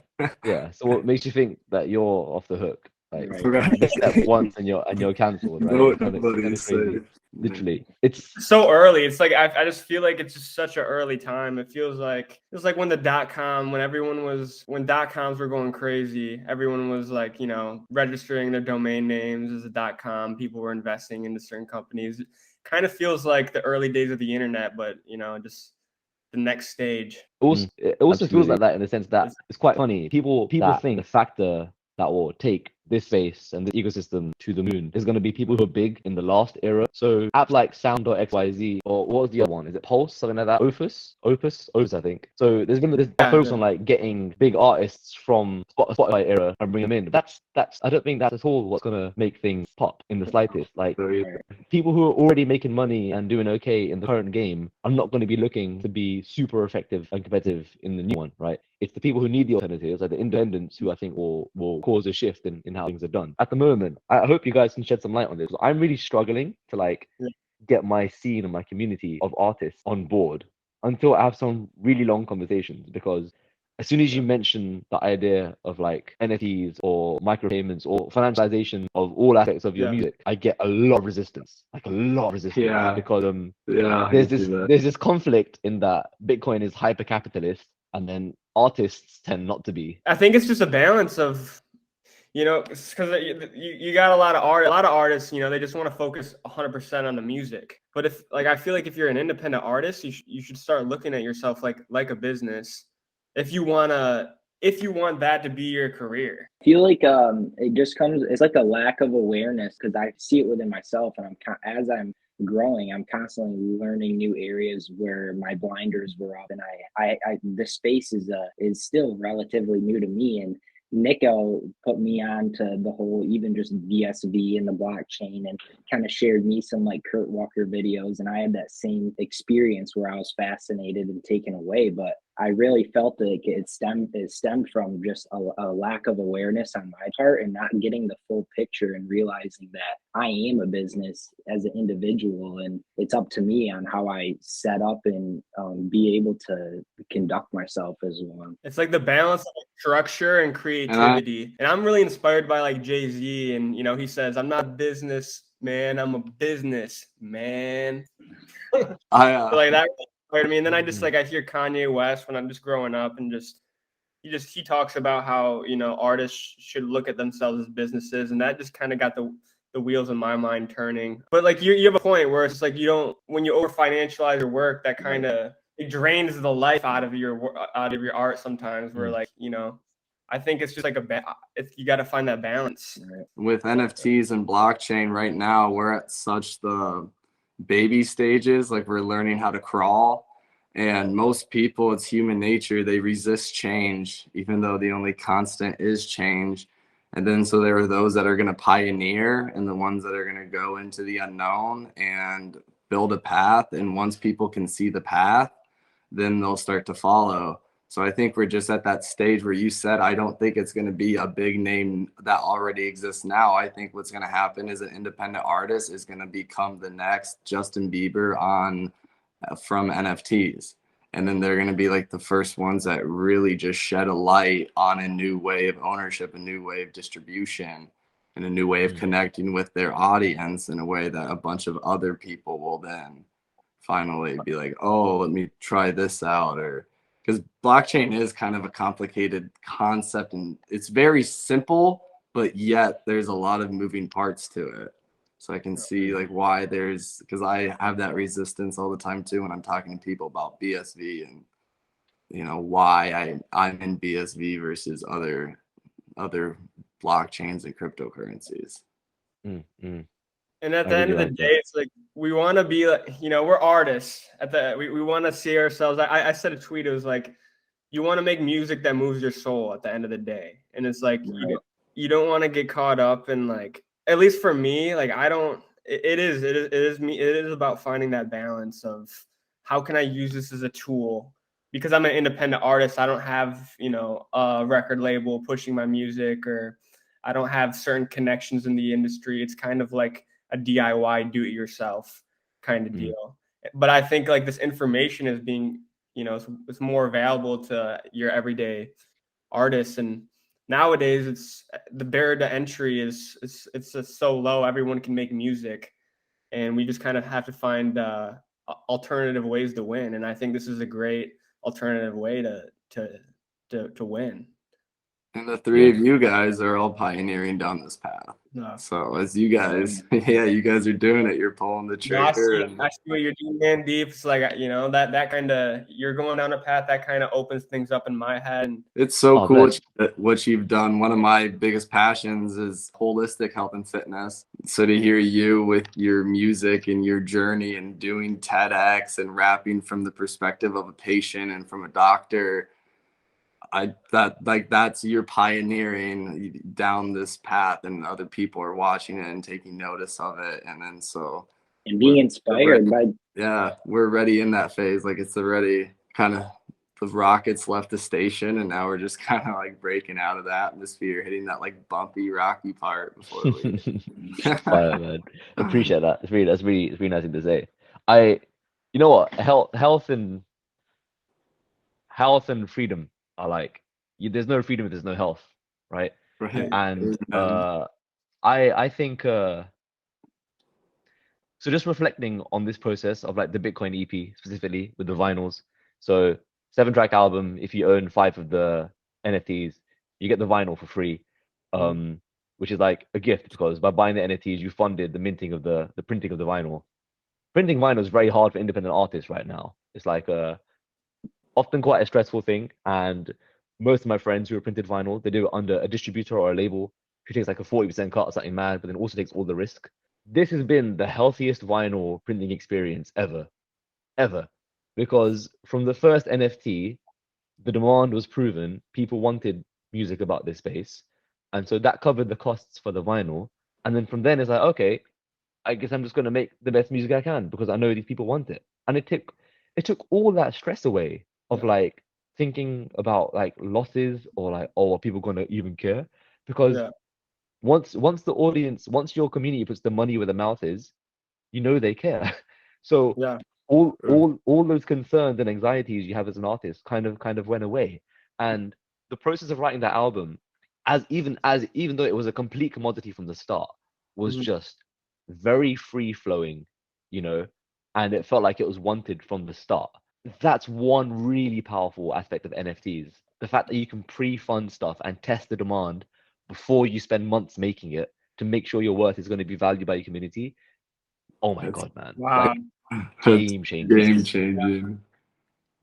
So what makes you think that you're off the hook? Like, right. You step once and you're cancelled, right? It's kind of crazy. Literally, it's so early. It's like I just feel like it's just such an early time. It feels like when the .com, when .coms were going crazy, everyone was like, registering their domain names as a .com. People were investing into certain companies. It kind of feels like the early days of the internet, but just the next stage. It also feels like that in the sense that it's quite funny. People think the factor that will take this space and this ecosystem to the moon. There's going to be people who are big in the last era. So apps like Sound.xyz, or what was the other one? Is it Pulse? Something like that? Opus, I think. So there's been this focus on like getting big artists from Spotify era and bring them in. That's I don't think that's at all what's going to make things pop in the slightest. Like people who are already making money and doing okay in the current game are not going to be looking to be super effective and competitive in the new one, right? It's the people who need the alternatives, like the independents, who I think will cause a shift in how things are done. At the moment, I hope you guys can shed some light on this. I'm really struggling to like get my scene and my community of artists on board until I have some really long conversations, because as soon as you mention the idea of like NFTs or micropayments or financialization of all aspects of your music, I get a lot of resistance, because there's this conflict in that Bitcoin is hyper capitalist and then artists tend not to be. I think it's just a balance of, you know, because you got a lot of artists, you know, they just want to focus 100% on the music. But if like, I feel like if you're an independent artist, you should start looking at yourself like a business. If you want that to be your career. I feel like it just comes, it's like a lack of awareness, because I see it within myself, and as I'm growing, I'm constantly learning new areas where my blinders were up, and I the space is still relatively new to me. And Nico put me on to the whole, even just BSV and the blockchain, and kind of shared me some like Kurt Walker videos. And I had that same experience where I was fascinated and taken away. But I really felt like it stemmed from just a lack of awareness on my part, and not getting the full picture, and realizing that I am a business as an individual, and it's up to me on how I set up and be able to conduct myself as one. It's like the balance of structure and creativity. And I'm really inspired by like Jay-Z, and you know, he says, "I'm not a business man, I'm a business man." Like that inspired me. And then I just like, I hear Kanye West when I'm just growing up, and he talks about how, you know, artists should look at themselves as businesses, and that just kind of got the wheels in my mind turning. But like you have a point where it's like, when you over financialize your work, that kind of, it drains the life out of your art sometimes, where like, you know, I think it's just like you got to find that balance. With NFTs and blockchain right now, we're at such the baby stages, like we're learning how to crawl. And most people, it's human nature, they resist change, even though the only constant is change. And then so there are those that are going to pioneer, and the ones that are going to go into the unknown and build a path. And once people can see the path, then they'll start to follow. So I think we're just at that stage where you said, I don't think it's going to be a big name that already exists now. I think what's going to happen is an independent artist is going to become the next Justin Bieber from NFTs. And then they're going to be like the first ones that really just shed a light on a new way of ownership, a new way of distribution, and a new way of connecting with their audience in a way that a bunch of other people will then finally be like, oh, let me try this out. Or because blockchain is kind of a complicated concept, and it's very simple, but yet there's a lot of moving parts to it. So I can see like why because I have that resistance all the time too when I'm talking to people about BSV, and you know why I'm in BSV versus other blockchains and cryptocurrencies. And at the end of the day, it's like, we want to be like, you know, we're artists. We want to see ourselves. I said a tweet. It was like, you want to make music that moves your soul at the end of the day. And it's like, you don't want to get caught up in like, at least for me, like it is about finding that balance of how can I use this as a tool, because I'm an independent artist. I don't have, you know, a record label pushing my music, or I don't have certain connections in the industry. It's kind of like a DIY do it yourself kind of deal. But I think like this information is being, you know, it's more valuable to your everyday artists. And nowadays it's the barrier to entry is just so low. Everyone can make music, and we just kind of have to find alternative ways to win. And I think this is a great alternative way to win. And the three of you guys are all pioneering down this path. No. So as you guys, yeah, you guys are doing it. You're pulling the No, I trigger. I see what you're doing, Mandeep. It's like, you know, that kind of, you're going down a path that kind of opens things up in my head. And It's so Oh, cool bless. what you've done. One of my biggest passions is holistic health and fitness. So to hear you with your music and your journey and doing TEDx and rapping from the perspective of a patient and from a doctor, that's you're pioneering down this path, and other people are watching it and taking notice of it. And then so and being inspired by. yeah, we're already in that phase. Like it's already kind of, the rockets left the station, and now we're just kind of like breaking out of the atmosphere, hitting that like bumpy, rocky part before we. Fire, man. Appreciate that. It's really nice thing to say. You know what? Health and freedom are like, there's no freedom if there's no health, right? Right. And Amen. I think so. Just reflecting on this process of like the Bitcoin EP specifically with the vinyls. So 7-track album. If you own 5 of the NFTs, you get the vinyl for free, which is like a gift, because by buying the NFTs, you funded the minting of the printing of the vinyl. Printing vinyl is very hard for independent artists right now. It's like often quite a stressful thing, and most of my friends who are printed vinyl, they do it under a distributor or a label who takes like a 40% cut or something mad, but then also takes all the risk. This has been the healthiest vinyl printing experience ever, because from the first NFT, the demand was proven. People wanted music about this space, and so that covered the costs for the vinyl. And then from then, it's like, okay, I guess I'm just going to make the best music I can because I know these people want it. And it took all that stress away of like thinking about like losses or like, oh, are people going to even care? Because yeah, once the audience, once your community puts the money where the mouth is, you know they care. So yeah, all those concerns and anxieties you have as an artist kind of went away. And the process of writing that album, even though it was a complete commodity from the start, was mhm, just very free flowing, you know, and it felt like it was wanted from the start. That's one really powerful aspect of NFTs. The fact that you can pre-fund stuff and test the demand before you spend months making it to make sure your worth is going to be valued by your community. Oh my That's, God, man. wow, Like, that's game changer. game changing.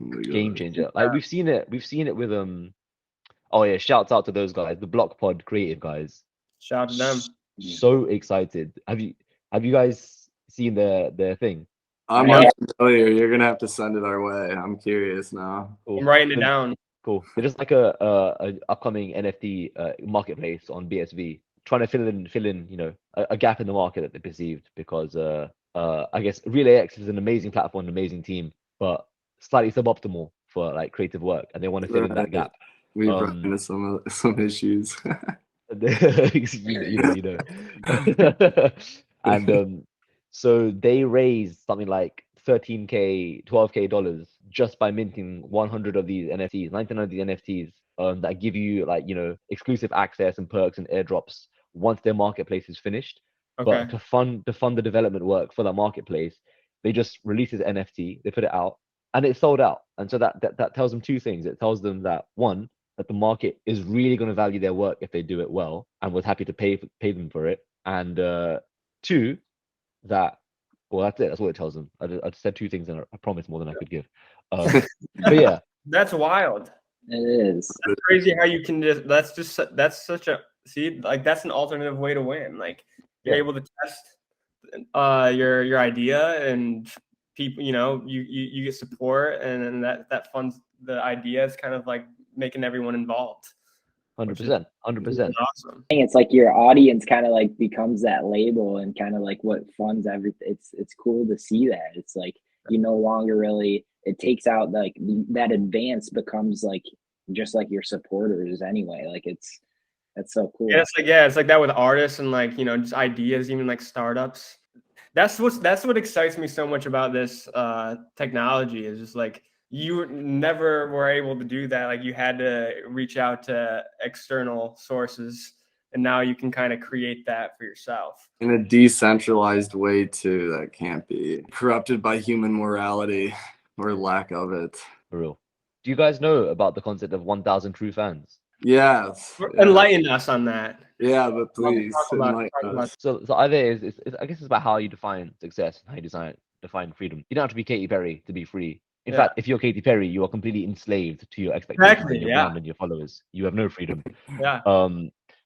Oh my Game God. changer. Like we've seen it with oh yeah, shouts out to those guys, the Block Pod creative guys. shout out to them. So excited. Have you guys seen their thing? I'm Yeah, unfamiliar. You're gonna have to send it our way. I'm curious now. I'm Cool. writing it down. Cool. They're just like a upcoming NFT marketplace on BSV, trying to fill in, a gap in the market that they perceived, because I guess Relay X is an amazing platform, an amazing team, but slightly suboptimal for like creative work, and they want to fill in that Right. gap. We've run into some issues. you know. And so they raised something like 13K, 12K dollars just by minting 100 of these NFTs, 99 of these NFTs, that give you like, exclusive access and perks and airdrops once their marketplace is finished. Okay. But to fund the development work for that marketplace, they just released this NFT, they put it out, and it sold out. And so that tells them two things. It tells them that, one, that the market is really going to value their work if they do it well and was happy to pay them for it. And two, that, well, that's it. That's what it tells them. I just said two things, and I promised more than I could give. But yeah, That's wild. It is. That's crazy how you can that's such a, see, like that's an alternative way to win. Like you're Yeah. able to test your idea, and people, you get support, and then that funds the idea. It's kind of like making everyone involved, which is 100%, really 100%. awesome. I think it's like your audience kind of like becomes that label and kind of like what funds everything. It's cool to see that. It's like you no longer really, it takes out like that advance becomes like just like your supporters anyway. Like that's so cool. It's like that with artists and like, just ideas, even like startups. That's what excites me so much about this technology, is just like you never were able to do that. Like you had to reach out to external sources, and now you can kind of create that for yourself. In a decentralized way too, that can't be corrupted by human morality or lack of it. For real. Do you guys know about the concept of 1,000 true fans? Yes. Enlighten us on that. Yeah, but please Talk about, enlighten talk about. us. So the idea is, I guess it's about how you define success and how you define freedom. You don't have to be Katy Perry to be free. In Yeah. fact, if you're Katy Perry, you are completely enslaved to your expectations Exactly, and your yeah. brand and your followers. You have no freedom. Yeah.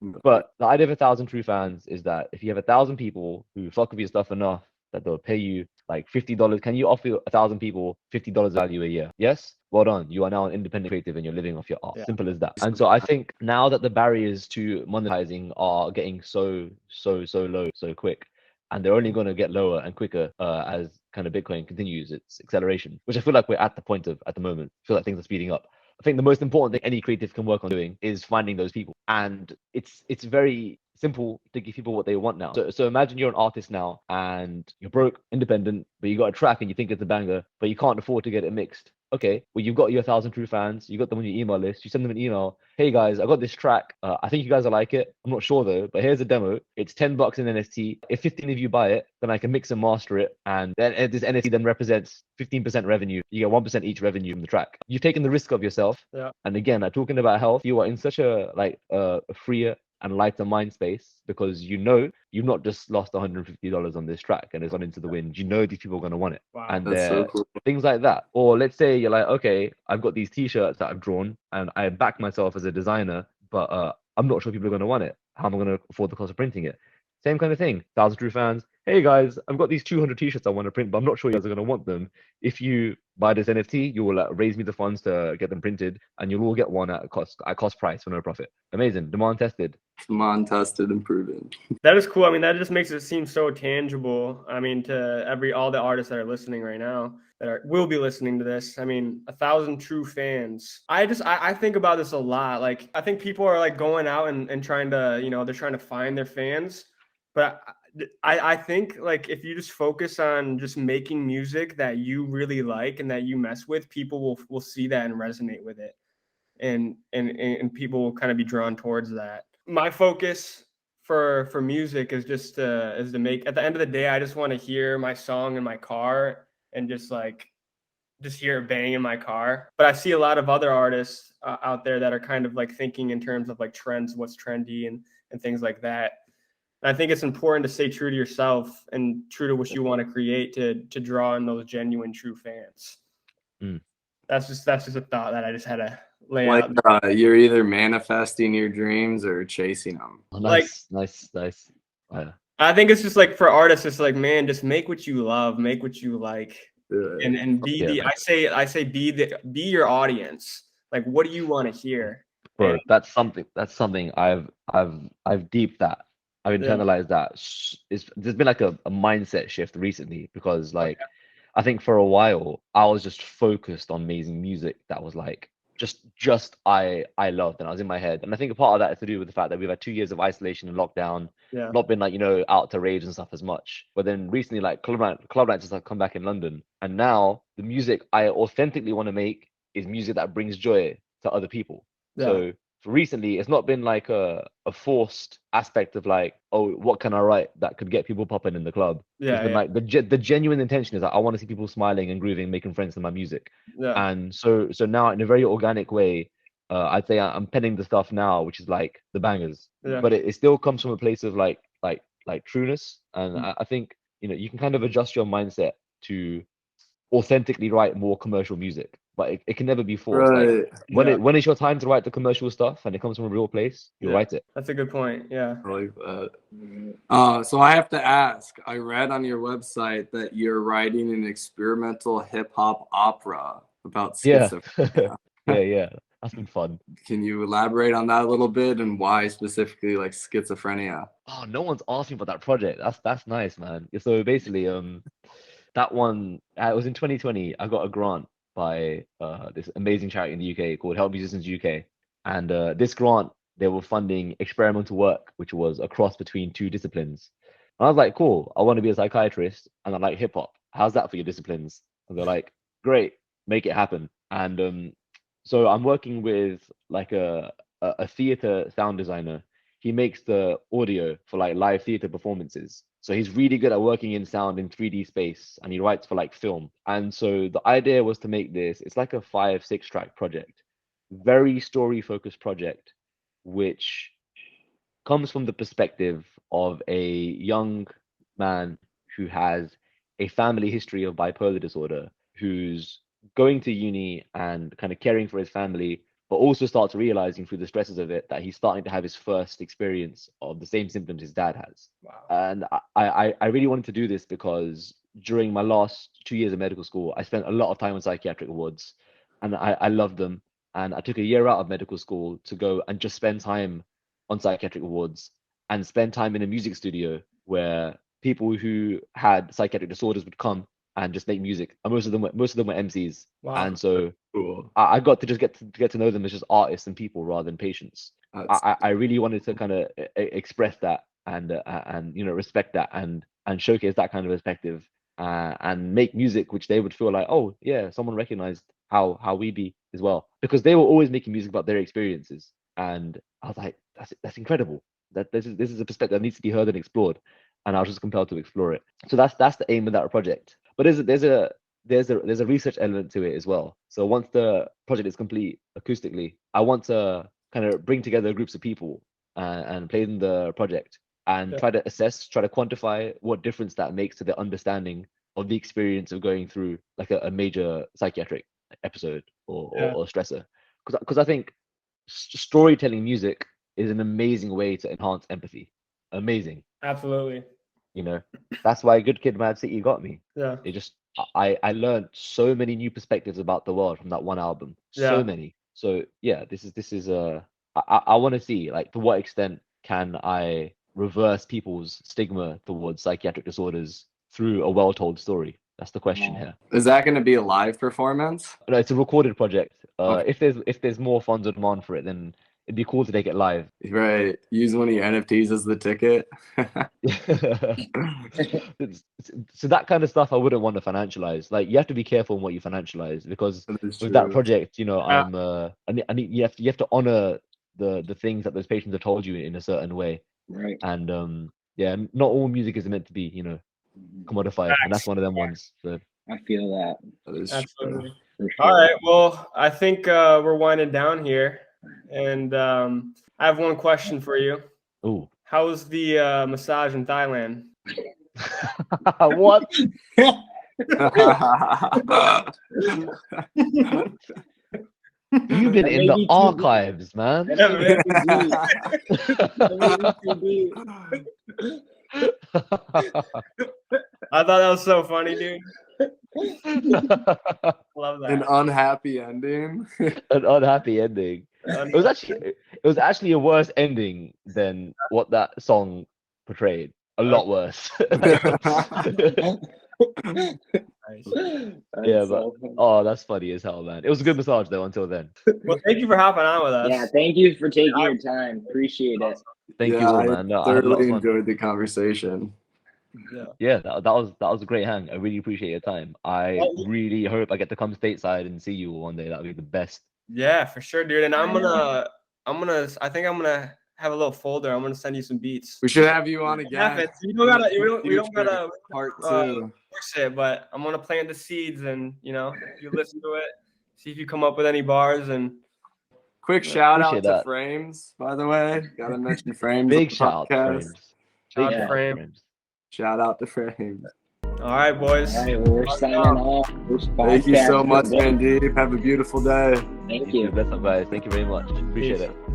But the idea of 1,000 true fans is that if you have 1,000 people who fuck with your stuff enough that they'll pay you like $50, can you offer 1,000 people $50 value a year? Yes? Well done. You are now an independent creative and you're living off your art. Yeah. Simple as that. And so I think now that the barriers to monetizing are getting so low so quick, and they're only going to get lower and quicker as kind of Bitcoin continues its acceleration, which I feel like we're at the point of at the moment. I feel like things are speeding up. I think the most important thing any creative can work on doing is finding those people. And it's very simple to give people what they want now. So imagine you're an artist now and you're broke, independent, but you got a track and you think it's a banger, but you can't afford to get it mixed. Okay, well, you've got your 1,000 true fans, you got them on your email list, you send them an email. Hey guys, I got this track. I think you guys will like it. I'm not sure though, but here's a demo. It's $10 in NFT. If 15 of you buy it, then I can mix and master it. And then this NFT then represents 15% revenue. You get 1% each revenue from the track. You've taken the risk of yourself. Yeah. And again, talking about health, you are in such a freer and lighter mind space because you know you've not just lost $150 on this track and it's gone into the wind. You know these people are going to want it. Wow. And That's so cool. things like that. Or let's say you're like, okay, I've got these t-shirts that I've drawn and I back myself as a designer, but I'm not sure people are going to want it. How am I going to afford the cost of printing it? Same kind of thing. 1,000 true fans. Hey guys, I've got these 200 t-shirts I want to print, but I'm not sure you guys are going to want them. If you buy this NFT, you will raise me the funds to get them printed, and you'll all get one at cost price for no profit. Amazing. Demand tested. Demand tested and proven. That is cool. I mean, that just makes it seem so tangible. I mean, to all the artists that are listening right now will be listening to this. I mean, 1,000 true fans. I think about this a lot. Like, I think people are like going out and trying to, they're trying to find their fans. But I think like if you just focus on just making music that you really like and that you mess with, people will see that and resonate with it. And people will kind of be drawn towards that. My focus for music is just to make, at the end of the day, I just want to hear my song in my car and just hear it bang in my car. But I see a lot of other artists out there that are kind of like thinking in terms of like trends, what's trendy and things like that. And I think it's important to stay true to yourself and true to what you want to create to draw in those genuine, true fans. That's just a thought that I just had to lay out. You're either manifesting your dreams or chasing them. Oh, nice. Yeah. I think it's just like for artists, it's like, man, just make what you love, make what you like, and be I say be your audience. Like, what do you want to hear? Bro, that's something I've deeped that. I've internalized that. There's been like a mindset shift recently because like I think for a while I was just focused on amazing music that was like just I loved and I was in my head. And I think a part of that is to do with the fact that we've had 2 years of isolation and lockdown, not been like, out to raves and stuff as much. But then recently like club nights just have come back in London. And now the music I authentically want to make is music that brings joy to other people. So recently it's not been like a forced aspect of like, oh, what can I write that could get people popping in the club? It's been like the genuine intention is that I want to see people smiling and grooving, making friends to my music. And so now in a very organic way, I'd say I'm penning the stuff now which is like the bangers, but it still comes from a place of like trueness. And I think you can kind of adjust your mindset to authentically write more commercial music, but it can never be forced. Right. Like when it's your time to write the commercial stuff and it comes from a real place, you write it. That's a good point. Yeah. I like that. So I have to ask, I read on your website that you're writing an experimental hip hop opera about schizophrenia. Yeah. That's been fun. Can you elaborate on that a little bit and why specifically like schizophrenia? Oh, no one's asked me about that project. That's nice, man. So basically, that one, it was in 2020. I got a grant by this amazing charity in the UK called Help Musicians UK. And this grant, they were funding experimental work, which was a cross between 2 disciplines. And I was like, cool, I want to be a psychiatrist and I like hip hop. How's that for your disciplines? And they're like, great, make it happen. And so I'm working with like a theater sound designer. He makes the audio for like live theater performances. So he's really good at working in sound in 3D space, and he writes for like film. And so the idea was to make this, it's like a 5-6 track project, very story focused project, which comes from the perspective of a young man who has a family history of bipolar disorder, who's going to uni and kind of caring for his family, but also starts realizing through the stresses of it that he's starting to have his first experience of the same symptoms his dad has. Wow. And I really wanted to do this because during my last 2 years of medical school, I spent a lot of time on psychiatric wards, and I loved them. And I took a year out of medical school to go and just spend time on psychiatric wards and spend time in a music studio where people who had psychiatric disorders would come and just make music. And most of them were MCs. Wow. And so Cool. I got to just get to know them as just artists and people rather than patients. I really wanted to kind of express that and respect that and showcase that kind of perspective and make music which they would feel like, oh yeah, someone recognized how we be as well, because they were always making music about their experiences. And I was like, that's incredible. That this is a perspective that needs to be heard and explored. And I was just compelled to explore it. So that's the aim of that project. But there's a research element to it as well. So once the project is complete acoustically, I want to kind of bring together groups of people and play them the project and try to assess, try to quantify what difference that makes to the understanding of the experience of going through like a major psychiatric episode or stressor. Because I think storytelling music is an amazing way to enhance empathy. Amazing. Absolutely. You know, that's why Good Kid, Mad City got me. Yeah. It just, I learned so many new perspectives about the world from that one album. So many. So yeah, this is I want to see, like, to what extent can I reverse people's stigma towards psychiatric disorders through a well-told story? That's the question here. Is that going to be a live performance? No, it's a recorded project. Okay. If there's more funds on demand for it, then it'd be cool to take it live. Right. Use one of your NFTs as the ticket. So that kind of stuff I wouldn't want to financialize. Like, you have to be careful in what you financialize, because with that project, you know, I need you have to honor the things that those patients have told you in a certain way. Right. And not all music is meant to be, you know, commodified, and that's one of them ones. So I feel that. That is Absolutely. For sure. All right. Well, I think we're winding down here, and I have one question for you. Ooh. How's the massage in Thailand? What? You've been in the archives, man. I thought that was so funny, dude. Love that. An unhappy ending. An unhappy ending. It was actually a worse ending than what that song portrayed. A lot worse. Yeah, but that's funny as hell, man. It was a good massage though until then. Well, thank you for hopping on with us. Yeah, thank you for taking your time. Appreciate it. Thank you, all, man. No, I had a lot thoroughly of fun. enjoyed the conversation. Yeah, that was a great hang. I really appreciate your time. I really hope I get to come stateside and see you one day. That would be the best. Yeah, for sure, dude. And I think I'm gonna have a little folder. I'm gonna send you some beats. We should have you on again. We don't gotta part two. force it, but I'm gonna plant the seeds, and you listen to it, see if you come up with any bars. And quick shout out to that. Frames, by the way. Gotta mention Frames. Big shout out to Frames. Shout out to Frames. Shout out to Frames. All right, boys. All right, well, we're signing off. Thank you so much, Mandeep. Have a beautiful day. Thank you. Bless up, guys. Thank you very much. Appreciate it.